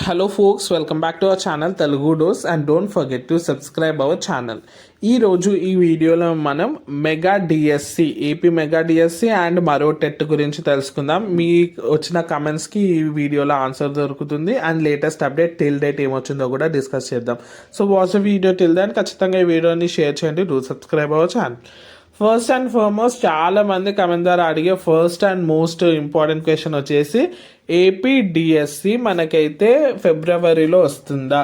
Hello folks, welcome back to our channel Telugu dose and don't forget to subscribe our channel. ఈరోజు ఈ వీడియోలో మనం mega DSC, AP mega DSC and మరో TET గురించి తెలుసుకుందాం. మీకు వచ్చిన కమెంట్స్కి ఈ వీడియోలో ఆన్సర్ దొరుకుతుంది and latest update till date ఏమొచ్చిందో కూడా డిస్కస్ చేద్దాం. So watch the video till then. ఖచ్చితంగా ఈ వీడియోని షేర్ చేయండి. Do subscribe our channel. First and foremost చాలా మంది కమెంట్ ద్వారా అడిగే first and most important question వచ్చేసి ఏపీ డిఎస్సి మనకైతే ఫిబ్రవరిలో వస్తుందా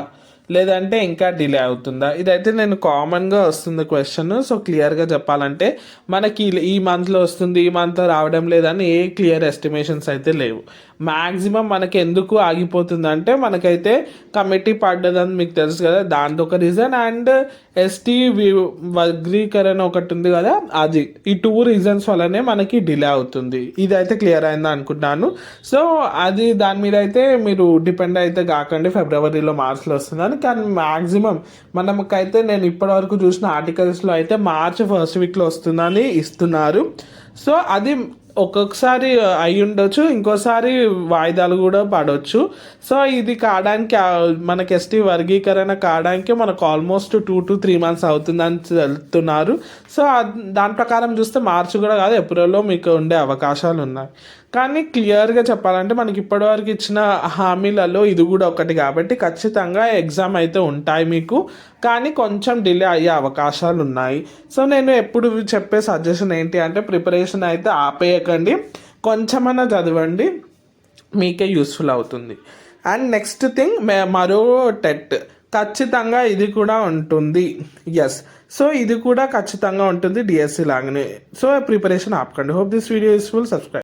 లేదంటే ఇంకా డిలే అవుతుందా? ఇదైతే నేను కామన్గా వస్తుంది క్వశ్చన్. సో క్లియర్గా చెప్పాలంటే మనకి ఈ మంత్లో వస్తుంది, ఈ మంత్లో రావడం లేదని ఏ క్లియర్ ఎస్టిమేషన్స్ అయితే లేవు. మ్యాక్సిమం మనకి ఎందుకు ఆగిపోతుందంటే మనకైతే కమిటీ పడ్డదని మీకు తెలుసు కదా, దాంతో ఒక రీజన్, అండ్ ఎస్టీ వర్గీకరణ ఒకటి ఉంది కదా, అది ఈ 2 రీజన్స్ వల్లనే మనకి డిలే అవుతుంది. ఇదైతే క్లియర్ అయిందా అనుకుంటున్నాను. సో అది దాని మీద అయితే మీరు డిపెండ్ అయితే కాకండి ఫిబ్రవరిలో మార్చ్లో వస్తుందని. కానీ మ్యాక్సిమం మనకైతే నేను ఇప్పటివరకు చూసిన ఆర్టికల్స్లో అయితే మార్చ్ ఫస్ట్ వీక్లో వస్తుందని ఇస్తున్నారు. సో అది ఒక్కొక్కసారి అయి ఉండొచ్చు, ఇంకోసారి వాయిదాలు కూడా పడవచ్చు. సో ఇది కావడానికి మనకి ఎస్టీ వర్గీకరణ కావడానికి మనకు ఆల్మోస్ట్ 2 to 3 months అవుతుందని చెప్తున్నారు. సో దాని ప్రకారం చూస్తే మార్చి కూడా కాదు, ఏప్రిల్లో మీకు ఉండే అవకాశాలు ఉన్నాయి. కానీ క్లియర్గా చెప్పాలంటే మనకి ఇప్పటివరకు ఇచ్చిన హామీలలో ఇది కూడా ఒకటి కాబట్టి ఖచ్చితంగా ఎగ్జామ్ అయితే ఉంటాయి మీకు, కానీ కొంచెం డిలే అయ్యే అవకాశాలు ఉన్నాయి. సో నేను ఎప్పుడు చెప్పే సజెషన్ ఏంటి అంటే ప్రిపరేషన్ అయితే ఆపేయకండి, కొంచెమైనా చదవండి, మీకే యూస్ఫుల్ అవుతుంది. అండ్ నెక్స్ట్ థింగ్, మరో టెట్ ఖచ్చితంగా ఇది కూడా ఉంటుంది. ఎస్, సో ఇది కూడా ఖచ్చితంగా ఉంటుంది డిఎస్సి లాగానే. సో ప్రిపరేషన్ ఆపకండి. Hope this video useful. Subscribe.